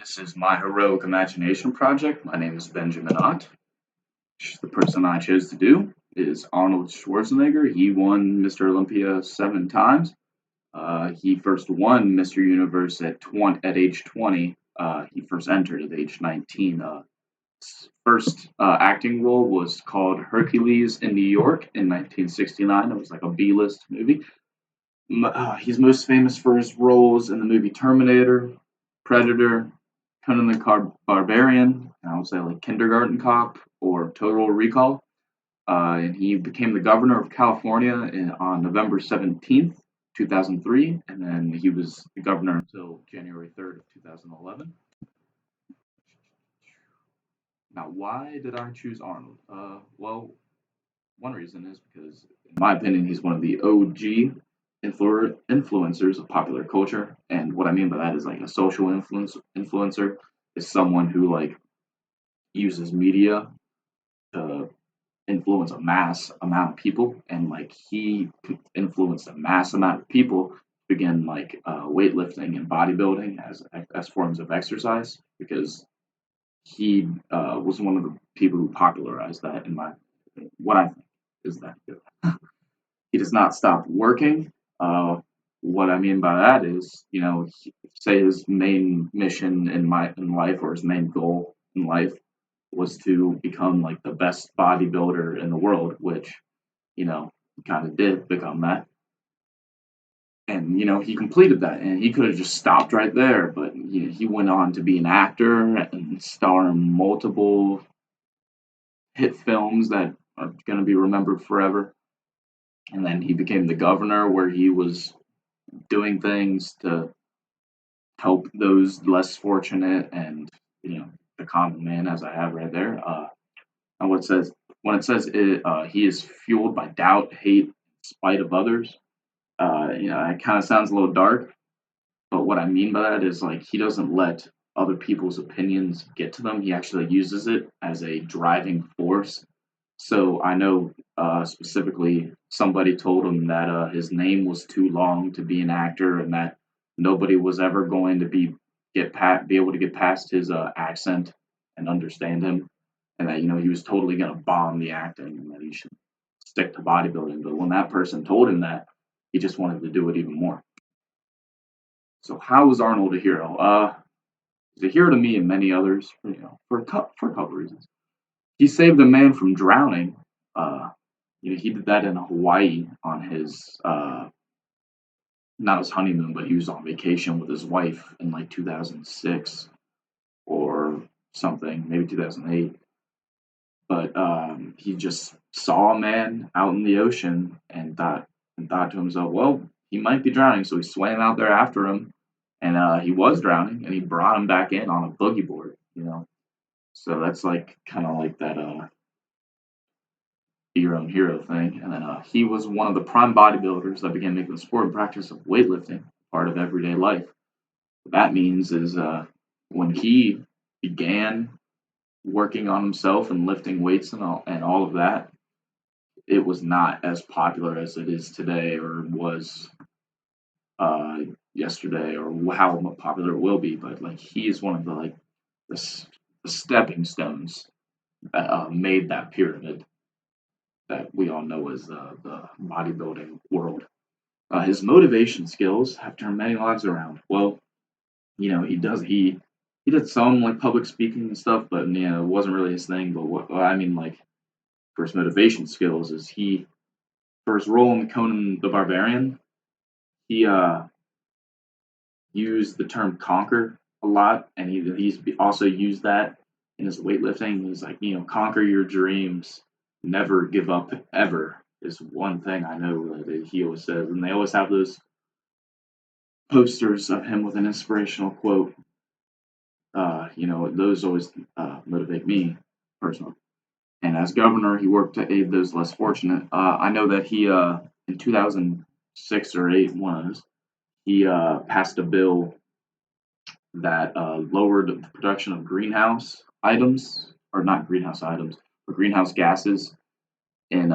This is my heroic imagination project. My name is Benjamin Ott. The person I chose to do is Arnold Schwarzenegger. He won Mr. Olympia 7 times. He first won Mr. Universe at age 20. He first entered at age 19. His first acting role was called Hercules in New York in 1969. It was like a B-list movie. He's most famous for his roles in the movie Terminator, Predator, Conan the Barbarian, and I would say like Kindergarten Cop or Total Recall. And he became the governor of California on November 17th, 2003, and then he was the governor until January 3rd of 2011. Now, why did I choose Arnold? Well, one reason is because, in my opinion, he's one of the OG influencers of popular culture. And what I mean by that is like a social influencer is someone who like uses media to influence a mass amount of people, and like he influenced a mass amount of people to begin like weightlifting and bodybuilding as forms of exercise because he was one of the people who popularized that. In my what I think is that he does not stop working. What I mean by that is, say his main mission in life or his main goal in life was to become like the best bodybuilder in the world, which he kind of did become that. And he completed that, and he could have just stopped right there, but he went on to be an actor and star in multiple hit films that are going to be remembered forever. And then he became the governor, where he was doing things to help those less fortunate and the common man, as I have right there. And he is fueled by doubt, hate, spite of others. It kind of sounds a little dark, but what I mean by that is like he doesn't let other people's opinions get to them. He actually uses it as a driving force. So I know specifically somebody told him that his name was too long to be an actor, and that nobody was ever going to be able to get past his accent and understand him, and that he was totally going to bomb the acting and that he should stick to bodybuilding. But when that person told him that, he just wanted to do it even more. So how is Arnold a hero? He's a hero to me and many others, for a couple reasons. He saved a man from drowning. Uh, he did that in Hawaii on his not his honeymoon, but he was on vacation with his wife in like 2006 or something, maybe 2008. But he just saw a man out in the ocean and thought to himself, well, he might be drowning, so he swam out there after him, and he was drowning, and he brought him back in on a boogie board. So that's like kind of like that be your own hero thing. And then he was one of the prime bodybuilders that began making the sport and practice of weightlifting part of everyday life. What that means is when he began working on himself and lifting weights and all of that, it was not as popular as it is today or was uh, yesterday or how popular it will be. But like he is one of the stepping stones that made that pyramid that we all know as the bodybuilding world. His motivation skills have turned many lives around. Well, he did some like public speaking and stuff, but it wasn't really his thing. But what I mean, like for his motivation skills, is he for his role in Conan the Barbarian, he used the term conquer a lot, and he's also used that in his weightlifting. He's like, conquer your dreams, never give up ever is one thing I know that he always says, and they always have those posters of him with an inspirational quote. Those always motivate me personally. And as governor, he worked to aid those less fortunate. I know that he, in 2006 or 8, one of those, he passed a bill that lowered the production of greenhouse items, or not greenhouse items, but greenhouse gases in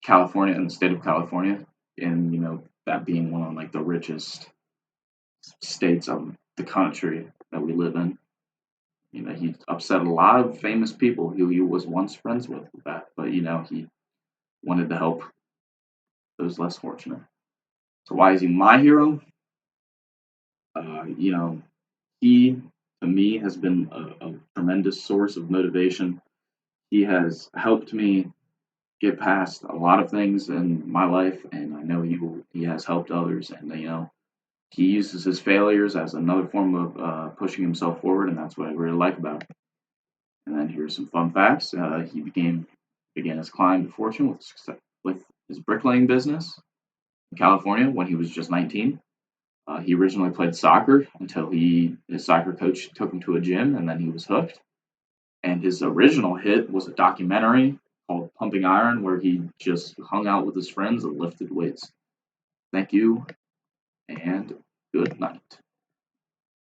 California, in the state of California, and that being one of like the richest states of the country. that we live in. He upset a lot of famous people who he was once friends with that, but he wanted to help those less fortunate. So why is he my hero? You know, he to me has been a tremendous source of motivation. He has helped me get past a lot of things in my life, and I know he has helped others. And he uses his failures as another form of pushing himself forward, and that's what I really like about him. And then here's some fun facts. He began his climb to fortune with his bricklaying business in California when he was just 19. He originally played soccer until his soccer coach took him to a gym, and then he was hooked. And his original hit was a documentary called Pumping Iron, where he just hung out with his friends and lifted weights. Thank you, and good night.